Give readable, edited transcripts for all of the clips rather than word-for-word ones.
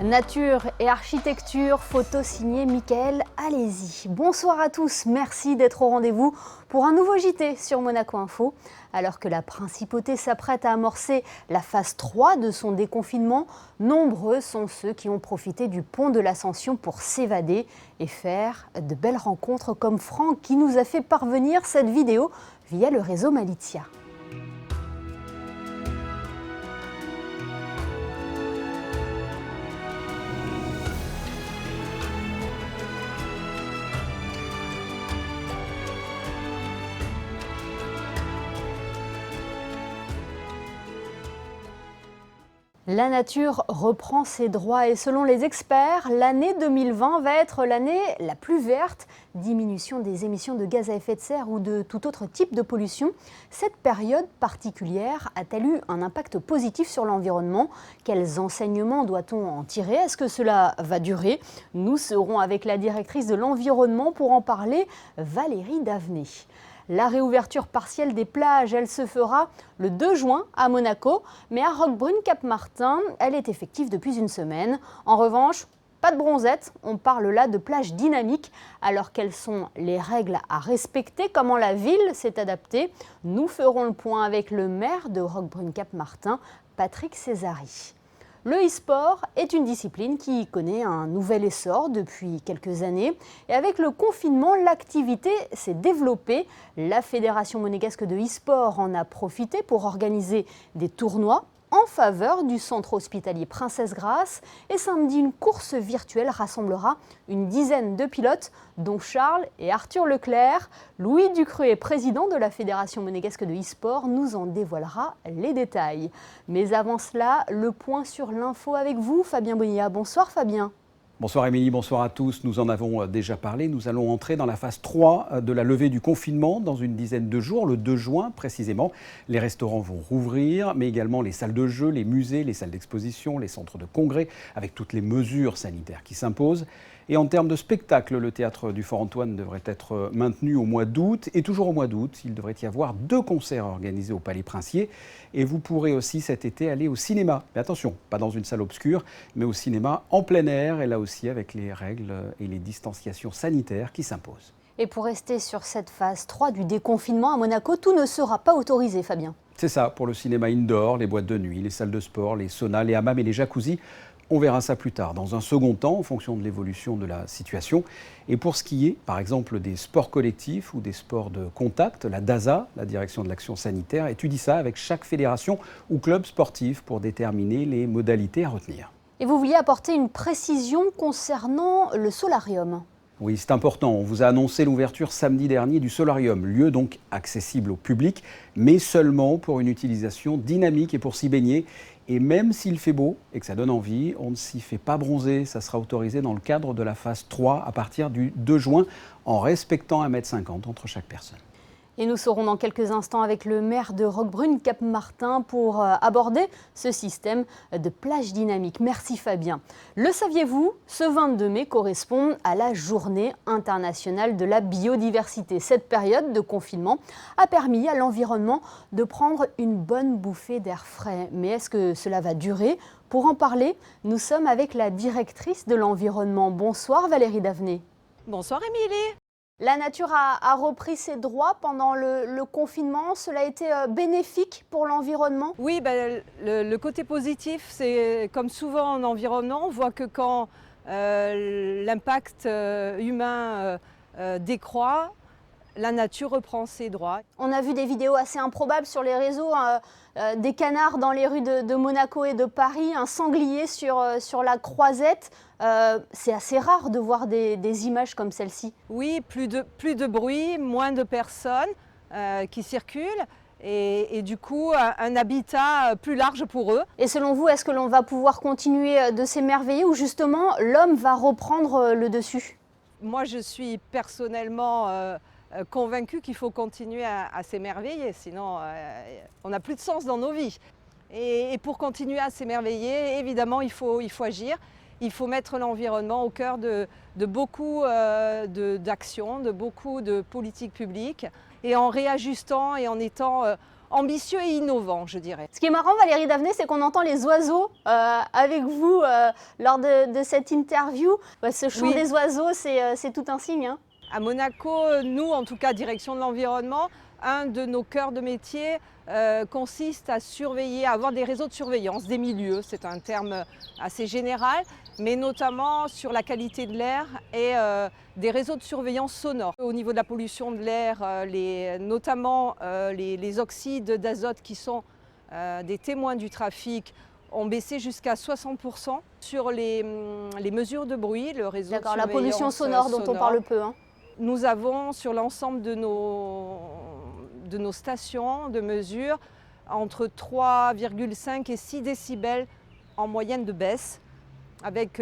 Nature et architecture, photo signée Michael Alési. Bonsoir à tous, merci d'être au rendez-vous pour un nouveau JT sur Monaco Info. Alors que la principauté s'apprête à amorcer la phase 3 de son déconfinement, nombreux sont ceux qui ont profité du pont de l'Ascension pour s'évader et faire de belles rencontres comme Franck qui nous a fait parvenir cette vidéo via le réseau Malizia. La nature reprend ses droits et selon les experts, l'année 2020 va être l'année la plus verte. Diminution des émissions de gaz à effet de serre ou de tout autre type de pollution. Cette période particulière a-t-elle eu un impact positif sur l'environnement? Quels enseignements doit-on en tirer? Est-ce que cela va durer? Nous serons avec la directrice de l'environnement pour en parler, Valérie Davenet. La réouverture partielle des plages, elle se fera le 2 juin à Monaco, mais à Roquebrune-Cap-Martin, elle est effective depuis une semaine. En revanche, pas de bronzette, on parle là de plages dynamiques. Alors quelles sont les règles à respecter? Comment la ville s'est adaptée? Nous ferons le point avec le maire de Roquebrune-Cap-Martin, Patrick Césari. Le e-sport est une discipline qui connaît un nouvel essor depuis quelques années. Et avec le confinement, l'activité s'est développée. La Fédération monégasque de e-sport en a profité pour organiser des tournois en faveur du centre hospitalier Princesse Grace. Et samedi, une course virtuelle rassemblera une dizaine de pilotes, dont Charles et Arthur Leclerc. Louis Ducruet, président de la Fédération monégasque de e-sport, nous en dévoilera les détails. Mais avant cela, le point sur l'info avec vous, Fabien Bonilla. Bonsoir Fabien. Bonsoir Émilie, bonsoir à tous. Nous en avons déjà parlé. Nous allons entrer dans la phase 3 de la levée du confinement dans une dizaine de jours, le 2 juin précisément. Les restaurants vont rouvrir, mais également les salles de jeux, les musées, les salles d'exposition, les centres de congrès, avec toutes les mesures sanitaires qui s'imposent. Et en termes de spectacle, le théâtre du Fort-Antoine devrait être maintenu au mois d'août. Et toujours au mois d'août, il devrait y avoir 2 concerts organisés au Palais Princier. Et vous pourrez aussi cet été aller au cinéma. Mais attention, pas dans une salle obscure, mais au cinéma en plein air. Et là aussi avec les règles et les distanciations sanitaires qui s'imposent. Et pour rester sur cette phase 3 du déconfinement à Monaco, tout ne sera pas autorisé, Fabien. C'est ça, pour le cinéma indoor, les boîtes de nuit, les salles de sport, les saunas, les hammams et les jacuzzis. On verra ça plus tard, dans un second temps, en fonction de l'évolution de la situation. Et pour ce qui est, par exemple, des sports collectifs ou des sports de contact, la DASA, la Direction de l'Action Sanitaire, étudie ça avec chaque fédération ou club sportif pour déterminer les modalités à retenir. Et vous vouliez apporter une précision concernant le solarium. Oui, c'est important. On vous a annoncé l'ouverture samedi dernier du solarium, lieu donc accessible au public, mais seulement pour une utilisation dynamique et pour s'y baigner. Et même s'il fait beau et que ça donne envie, on ne s'y fait pas bronzer. Ça sera autorisé dans le cadre de la phase 3 à partir du 2 juin, en respectant 1,50 m entre chaque personne. Et nous serons dans quelques instants avec le maire de Roquebrune-Cap-Martin pour aborder ce système de plage dynamique. Merci Fabien. Le saviez-vous, ce 22 mai correspond à la Journée internationale de la biodiversité. Cette période de confinement a permis à l'environnement de prendre une bonne bouffée d'air frais. Mais est-ce que cela va durer? Pour en parler, nous sommes avec la directrice de l'environnement. Bonsoir Valérie Davenet. Bonsoir Émilie. La nature a repris ses droits pendant le confinement. Cela a été bénéfique pour l'environnement? Oui, le côté positif, c'est comme souvent en environnement, on voit que quand l'impact humain décroît, la nature reprend ses droits. On a vu des vidéos assez improbables sur les réseaux, des canards dans les rues de Monaco et de Paris, un sanglier sur la Croisette. C'est assez rare de voir des images comme celle-ci. Oui, plus de bruit, moins de personnes qui circulent et du coup un habitat plus large pour eux. Et selon vous, est-ce que l'on va pouvoir continuer de s'émerveiller ou justement l'homme va reprendre le dessus? Moi je suis personnellement convaincue qu'il faut continuer à s'émerveiller, sinon on n'a plus de sens dans nos vies. Et pour continuer à s'émerveiller, évidemment, il faut agir. Il faut mettre l'environnement au cœur de beaucoup d'actions, de beaucoup de politiques publiques. Et en réajustant et en étant ambitieux et innovant, je dirais. Ce qui est marrant, Valérie Davenet, c'est qu'on entend les oiseaux avec vous lors de cette interview. Ce chant des oiseaux, c'est tout un signe. Hein. À Monaco, nous, en tout cas, direction de l'environnement, un de nos cœurs de métier consiste à surveiller, à avoir des réseaux de surveillance des milieux. C'est un terme assez général, mais notamment sur la qualité de l'air et des réseaux de surveillance sonore. Au niveau de la pollution de l'air, notamment les oxydes d'azote qui sont des témoins du trafic ont baissé jusqu'à 60% sur les mesures de bruit, le réseau de surveillance la pollution sonore dont on parle peu. Hein. Nous avons sur l'ensemble de nos stations de mesure entre 3,5 et 6 décibels en moyenne de baisse, avec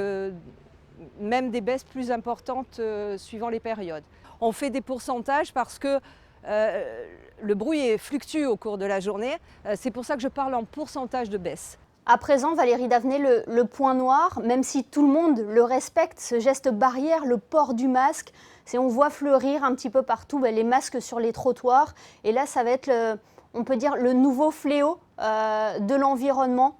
même des baisses plus importantes suivant les périodes. On fait des pourcentages parce que le bruit fluctue au cours de la journée. C'est pour ça que je parle en pourcentage de baisse. À présent, Valérie Davenet, le point noir, même si tout le monde le respecte, ce geste barrière, le port du masque, on voit fleurir un petit peu partout les masques sur les trottoirs. Et là, ça va être, on peut dire, le nouveau fléau de l'environnement.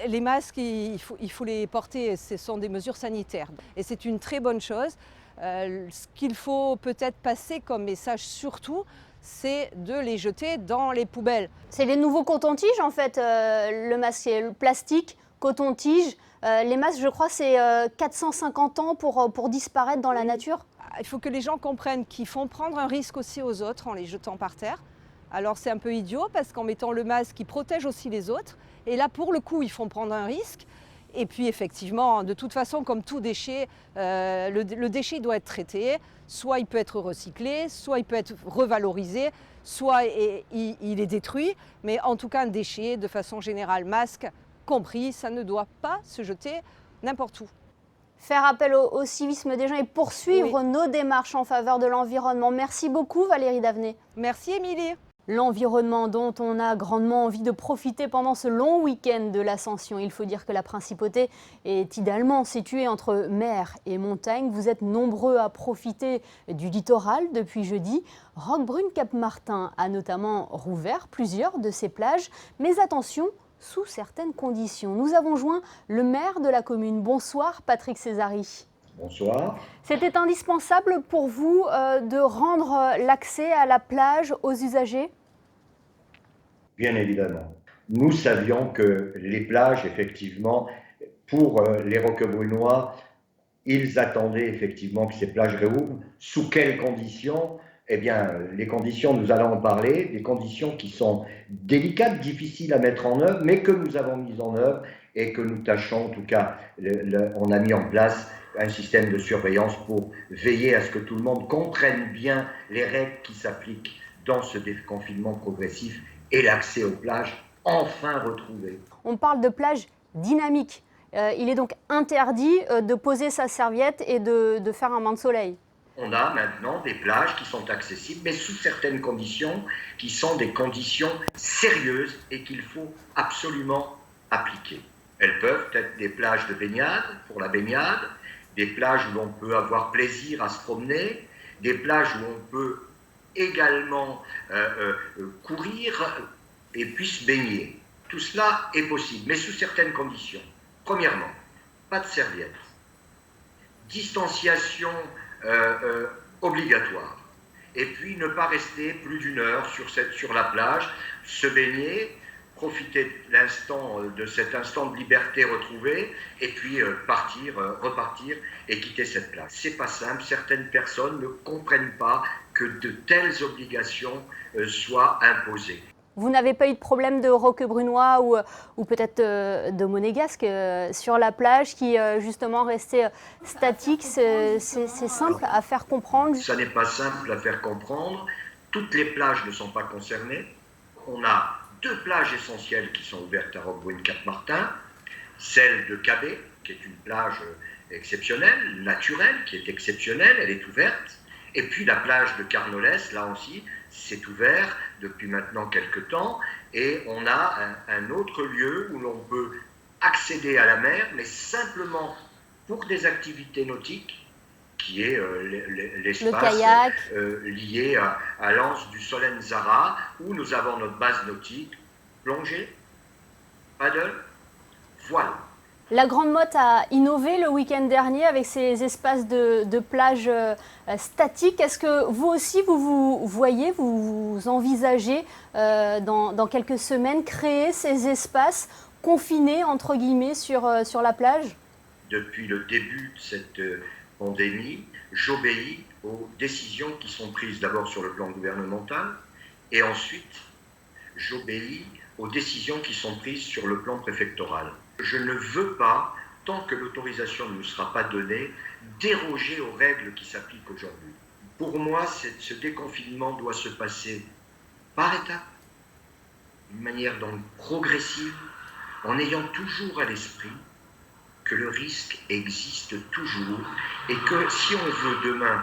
Les masques, il faut les porter, ce sont des mesures sanitaires. Et c'est une très bonne chose. Ce qu'il faut peut-être passer comme message surtout, c'est de les jeter dans les poubelles. C'est les nouveaux cotons-tiges en fait, le masque, c'est le plastique, coton-tige. Les masques, je crois, c'est 450 ans pour disparaître dans la nature. Il faut que les gens comprennent qu'ils font prendre un risque aussi aux autres en les jetant par terre. Alors c'est un peu idiot parce qu'en mettant le masque, ils protègent aussi les autres. Et là, pour le coup, ils font prendre un risque. Et puis effectivement, de toute façon, comme tout déchet, le déchet doit être traité. Soit il peut être recyclé, soit il peut être revalorisé, soit il est détruit. Mais en tout cas, un déchet, de façon générale, masque compris, ça ne doit pas se jeter n'importe où. Faire appel au civisme des gens et poursuivre nos démarches en faveur de l'environnement. Merci beaucoup Valérie Davenet. Merci Émilie. L'environnement dont on a grandement envie de profiter pendant ce long week-end de l'Ascension. Il faut dire que la Principauté est idéalement située entre mer et montagne. Vous êtes nombreux à profiter du littoral depuis jeudi. Roquebrune-Cap-Martin a notamment rouvert plusieurs de ses plages. Mais attention, sous certaines conditions. Nous avons joint le maire de la commune. Bonsoir Patrick Césari. Bonsoir. C'était indispensable pour vous de rendre l'accès à la plage aux usagers ? Bien évidemment. Nous savions que les plages, effectivement, pour les Roquebrunois, ils attendaient effectivement que ces plages réouvrent. Sous quelles conditions ? Eh bien, les conditions, nous allons en parler, des conditions qui sont délicates, difficiles à mettre en œuvre, mais que nous avons mises en œuvre et que nous tâchons, en tout cas, on a mis en place un système de surveillance pour veiller à ce que tout le monde comprenne bien les règles qui s'appliquent dans ce déconfinement progressif et l'accès aux plages enfin retrouvé. On parle de plages dynamiques. Il est donc interdit de poser sa serviette et de faire un bain de soleil. On a maintenant des plages qui sont accessibles, mais sous certaines conditions, qui sont des conditions sérieuses et qu'il faut absolument appliquer. Elles peuvent être des plages de baignade, pour la baignade, des plages où l'on peut avoir plaisir à se promener, des plages où on peut également courir et puis se baigner. Tout cela est possible, mais sous certaines conditions. Premièrement, pas de serviette. Distanciation obligatoire. Et puis ne pas rester plus d'une heure sur la plage, se baigner, profiter de cet instant de liberté retrouvé, et puis repartir et quitter cette plage. C'est pas simple, certaines personnes ne comprennent pas que de telles obligations soient imposées. Vous n'avez pas eu de problème de Roquebrunois ou peut-être de Monégasque sur la plage qui justement restait statique. C'est simple à faire comprendre. Ça n'est pas simple à faire comprendre. Toutes les plages ne sont pas concernées. On a 2 plages essentielles qui sont ouvertes à Roquebrune-Cap-Martin. Celle de Cabé, qui est une plage exceptionnelle, naturelle, qui est exceptionnelle, elle est ouverte. Et puis la plage de Carnolès, là aussi, c'est ouvert depuis maintenant quelques temps. Et on a un autre lieu où l'on peut accéder à la mer, mais simplement pour des activités nautiques qui est Le l'espace kayak. lié à l'anse du Solenzara, où nous avons notre base nautique, plongée, paddle, voile. La Grande Motte a innové le week-end dernier avec ces espaces de plage statiques. Est-ce que vous aussi, vous voyez, vous envisagez dans quelques semaines créer ces espaces confinés, entre guillemets, sur la plage? Depuis le début de cette pandémie, j'obéis aux décisions qui sont prises d'abord sur le plan gouvernemental et ensuite j'obéis aux décisions qui sont prises sur le plan préfectoral. Je ne veux pas, tant que l'autorisation ne nous sera pas donnée, déroger aux règles qui s'appliquent aujourd'hui. Pour moi, ce déconfinement doit se passer par étapes, d'une manière donc progressive, en ayant toujours à l'esprit que le risque existe toujours et que si on veut demain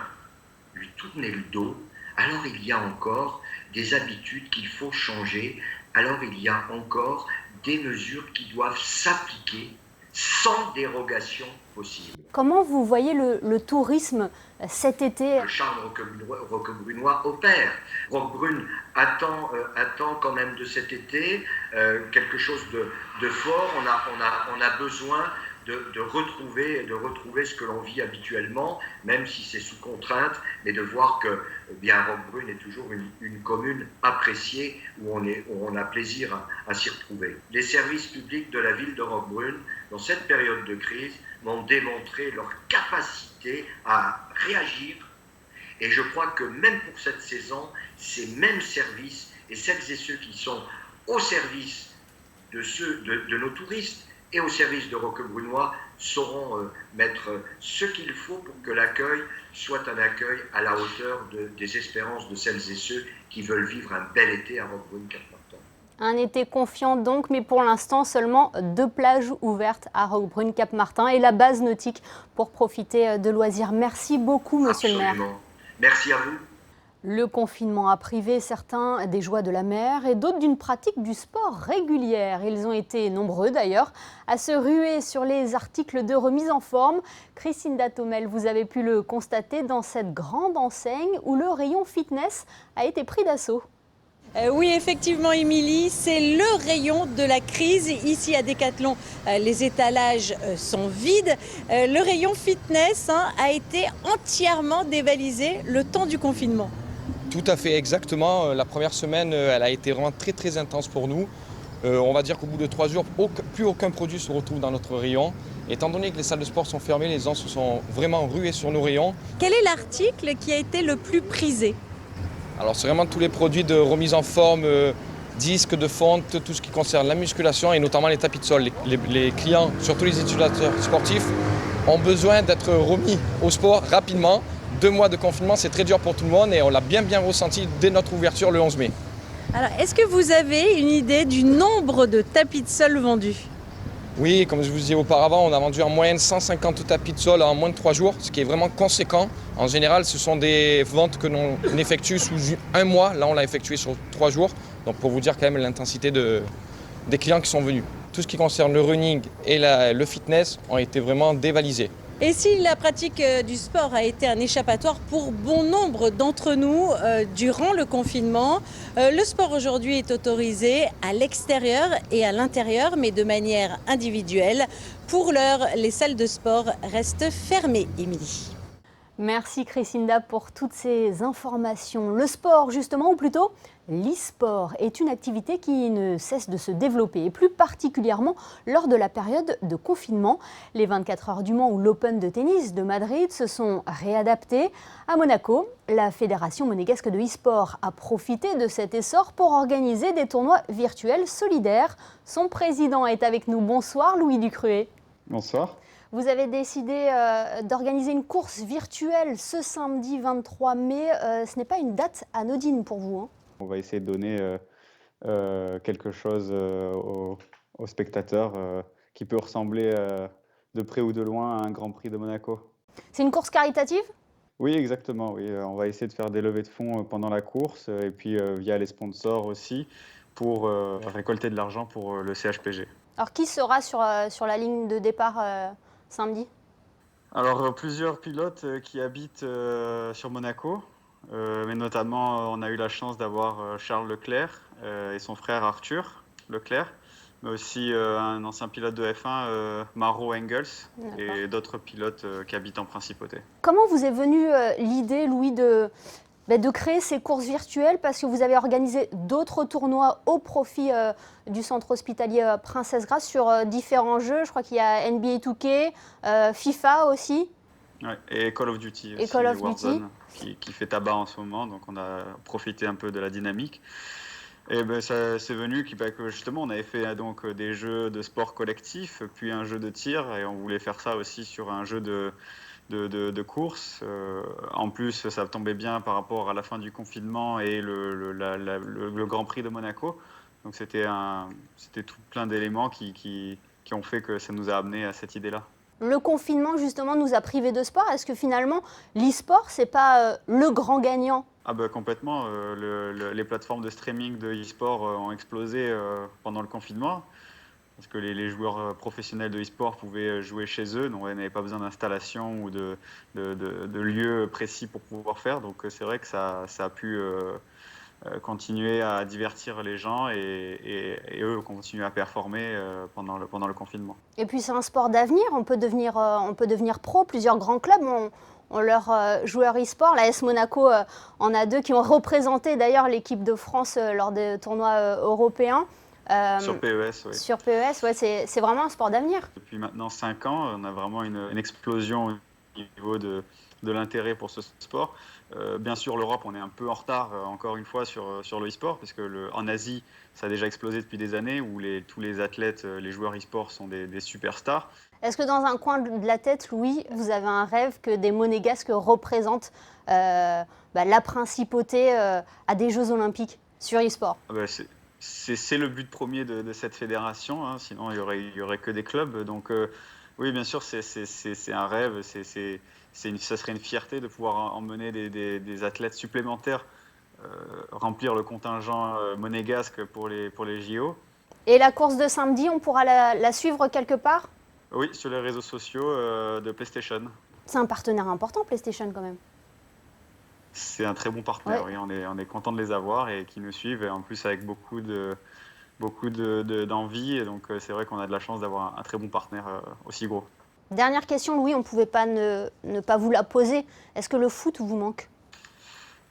lui tourner le dos, alors il y a encore des habitudes qu'il faut changer, alors il y a encore des mesures qui doivent s'appliquer sans dérogation possible. Comment vous voyez le tourisme cet été? Le charme roquebrunois opère. Roquebrune attend quand même de cet été quelque chose de fort. On a besoin de retrouver ce que l'on vit habituellement, même si c'est sous contrainte, mais de voir que Roquebrune est toujours une commune appréciée, où on a plaisir à s'y retrouver. Les services publics de la ville de Roquebrune, dans cette période de crise, m'ont démontré leur capacité à réagir. Et je crois que même pour cette saison, ces mêmes services et celles et ceux qui sont au service de nos touristes et au service de Roquebrunois sauront mettre ce qu'il faut pour que l'accueil soit un accueil à la hauteur des espérances de celles et ceux qui veulent vivre un bel été à Roquebrune-Cap-Martin. Un été confiant donc, mais pour l'instant seulement 2 plages ouvertes à Roquebrune-Cap-Martin et la base nautique pour profiter de loisirs. Merci beaucoup, monsieur le maire. Merci à vous. Le confinement a privé certains des joies de la mer et d'autres d'une pratique du sport régulière. Ils ont été nombreux d'ailleurs à se ruer sur les articles de remise en forme. Christine Datomel, vous avez pu le constater dans cette grande enseigne où le rayon fitness a été pris d'assaut. Oui, effectivement, Émilie, c'est le rayon de la crise. Ici, à Decathlon, les étalages sont vides. Le rayon fitness a été entièrement dévalisé le temps du confinement. Tout à fait, exactement. La première semaine, elle a été vraiment très très intense pour nous. On va dire qu'au bout de 3 jours, plus aucun produit se retrouve dans notre rayon. Étant donné que les salles de sport sont fermées, les gens se sont vraiment rués sur nos rayons. Quel est l'article qui a été le plus prisé ? Alors c'est vraiment tous les produits de remise en forme, disques, de fonte, tout ce qui concerne la musculation et notamment les tapis de sol. Les clients, surtout les utilisateurs sportifs, ont besoin d'être remis au sport rapidement. 2 mois de confinement, c'est très dur pour tout le monde et on l'a bien ressenti dès notre ouverture le 11 mai. Alors, est-ce que vous avez une idée du nombre de tapis de sol vendus ? Oui, comme je vous disais auparavant, on a vendu en moyenne 150 tapis de sol en moins de 3 jours, ce qui est vraiment conséquent. En général, ce sont des ventes que l'on effectue sous 1 mois. Là, on l'a effectué sur 3 jours. Donc pour vous dire quand même l'intensité des clients qui sont venus. Tout ce qui concerne le running et le fitness ont été vraiment dévalisés. Et si la pratique du sport a été un échappatoire pour bon nombre d'entre nous durant le confinement, le sport aujourd'hui est autorisé à l'extérieur et à l'intérieur, mais de manière individuelle. Pour l'heure, les salles de sport restent fermées, Émilie. Merci Christinda pour toutes ces informations. Le sport justement, ou plutôt l'e-sport, est une activité qui ne cesse de se développer, et plus particulièrement lors de la période de confinement. Les 24 heures du Mans ou l'Open de tennis de Madrid se sont réadaptés. À Monaco, la Fédération monégasque de e-sport a profité de cet essor pour organiser des tournois virtuels solidaires. Son président est avec nous. Bonsoir Louis Ducruet. Bonsoir. Vous avez décidé d'organiser une course virtuelle ce samedi 23 mai. Ce n'est pas une date anodine pour vous, hein ? On va essayer de donner quelque chose aux spectateurs qui peut ressembler de près ou de loin à un Grand Prix de Monaco. C'est une course caritative ? Oui, exactement. Oui. On va essayer de faire des levées de fonds pendant la course et puis via les sponsors aussi pour récolter de l'argent pour le CHPG. Alors qui sera sur la ligne de départ samedi ? Alors, plusieurs pilotes qui habitent sur Monaco, mais notamment, on a eu la chance d'avoir Charles Leclerc et son frère Arthur Leclerc, mais aussi un ancien pilote de F1, Maro Engels, et d'autres pilotes qui habitent en Principauté. Comment vous est venue l'idée, Louis, de créer ces courses virtuelles, parce que vous avez organisé d'autres tournois au profit du centre hospitalier Princesse Grace sur différents jeux. Je crois qu'il y a NBA 2K, FIFA aussi. Ouais, et Call of Duty Et aussi, Call of Warzone, qui fait tabac en ce moment, donc on a profité un peu de la dynamique. Et ben, ça c'est venu que justement on avait fait donc des jeux de sport collectif, puis un jeu de tir, et on voulait faire ça aussi sur un jeu de course. En plus, ça tombait bien par rapport à la fin du confinement et le Grand Prix de Monaco. Donc c'était tout plein d'éléments qui ont fait que ça nous a amené à cette idée-là. Le confinement, justement, nous a privés de sport. Est-ce que finalement, l'e-sport, c'est pas le grand gagnant? Ah bah complètement. Les plateformes de streaming de e-sport ont explosé pendant le confinement. Parce que les joueurs professionnels de e-sport pouvaient jouer chez eux, donc ils n'avaient pas besoin d'installation ou de lieu précis pour pouvoir faire. Donc c'est vrai que ça a pu continuer à divertir les gens et eux continuer à performer pendant le confinement. Et puis c'est un sport d'avenir, on peut devenir pro. Plusieurs grands clubs ont leurs joueurs e-sport. La S Monaco en a 2 qui ont représenté d'ailleurs l'équipe de France lors des tournois européens. Sur PES, oui. Sur PES, ouais, c'est vraiment un sport d'avenir. Depuis maintenant 5 ans, on a vraiment une explosion au niveau de l'intérêt pour ce sport. Bien sûr, l'Europe, on est un peu en retard, encore une fois, sur le e-sport, parce que en Asie, ça a déjà explosé depuis des années, où tous les athlètes, les joueurs e-sport sont des superstars. Est-ce que dans un coin de la tête, Louis, vous avez un rêve que des Monégasques représentent la principauté à des Jeux Olympiques sur e-sport? C'est le but premier de cette fédération, hein, sinon il y aurait que des clubs. Donc oui, bien sûr, c'est un rêve, ça serait une fierté de pouvoir emmener des athlètes supplémentaires, remplir le contingent monégasque pour les JO. Et la course de samedi, on pourra la suivre quelque part? Oui, sur les réseaux sociaux de PlayStation. C'est un partenaire important, PlayStation, quand même. C'est un très bon partenaire, ouais. Oui, on est content de les avoir et qui nous suivent, et en plus avec beaucoup d'envie, et donc c'est vrai qu'on a de la chance d'avoir un très bon partenaire aussi gros. Dernière question, Louis, on ne pouvait pas ne pas vous la poser. Est-ce que le foot vous manque?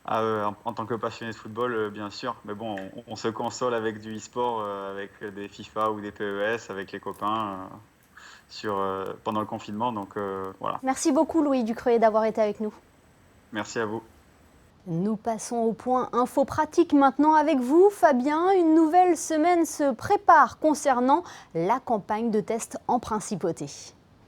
En tant que passionné de football, bien sûr, mais bon, on se console avec du e-sport, avec des FIFA ou des PES, avec les copains pendant le confinement, donc voilà. Merci beaucoup, Louis Ducreuet, d'avoir été avec nous. Merci à vous. Nous passons au point info pratique maintenant avec vous, Fabien. Une nouvelle semaine se prépare concernant la campagne de test en principauté.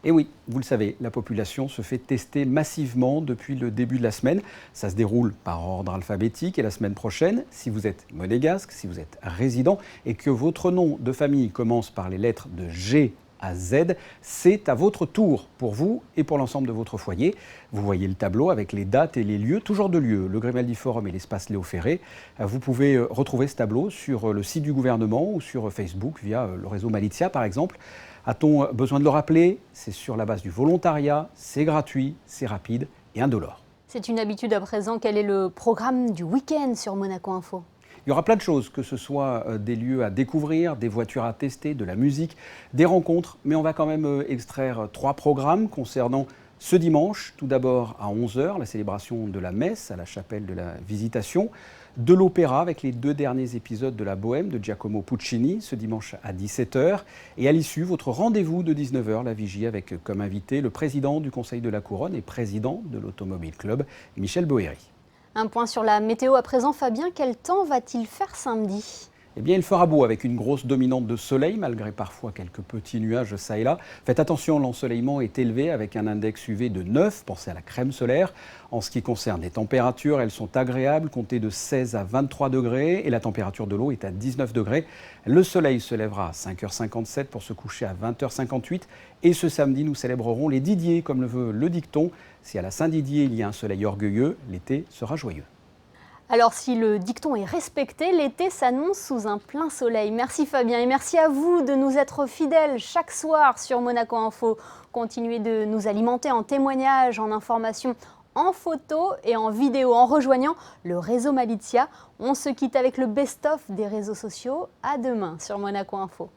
Et oui, vous le savez, la population se fait tester massivement depuis le début de la semaine. Ça se déroule par ordre alphabétique, et la semaine prochaine, si vous êtes monégasque, si vous êtes résident et que votre nom de famille commence par les lettres de G à Z, c'est à votre tour pour vous et pour l'ensemble de votre foyer. Vous voyez le tableau avec les dates et les lieux, toujours de lieux, le Grimaldi Forum et l'espace Léo Ferré. Vous pouvez retrouver ce tableau sur le site du gouvernement ou sur Facebook via le réseau Malizia par exemple. A-t-on besoin de le rappeler? C'est sur la base du volontariat, c'est gratuit, c'est rapide et indolore. C'est une habitude à présent. Quel est le programme du week-end sur Monaco Info? Il y aura plein de choses, que ce soit des lieux à découvrir, des voitures à tester, de la musique, des rencontres. Mais on va quand même extraire 3 programmes concernant ce dimanche. Tout d'abord à 11h, la célébration de la messe à la chapelle de la Visitation. De l'opéra avec les 2 derniers épisodes de la Bohème de Giacomo Puccini, ce dimanche à 17h. Et à l'issue, votre rendez-vous de 19h, la vigie, avec comme invité le président du Conseil de la Couronne et président de l'Automobile Club, Michel Boéry. Un point sur la météo à présent, Fabien. Quel temps va-t-il faire samedi? Eh bien, il fera beau avec une grosse dominante de soleil, malgré parfois quelques petits nuages ça et là. Faites attention, l'ensoleillement est élevé avec un index UV de 9, pensez à la crème solaire. En ce qui concerne les températures, elles sont agréables, comptez de 16 à 23 degrés et la température de l'eau est à 19 degrés. Le soleil se lèvera à 5h57 pour se coucher à 20h58 et ce samedi, nous célébrerons les Didiers, comme le veut le dicton. Si à la Saint-Didier, il y a un soleil orgueilleux, l'été sera joyeux. Alors si le dicton est respecté, l'été s'annonce sous un plein soleil. Merci Fabien et merci à vous de nous être fidèles chaque soir sur Monaco Info. Continuez de nous alimenter en témoignages, en informations, en photos et en vidéos en rejoignant le réseau Malizia. On se quitte avec le best-of des réseaux sociaux. À demain sur Monaco Info.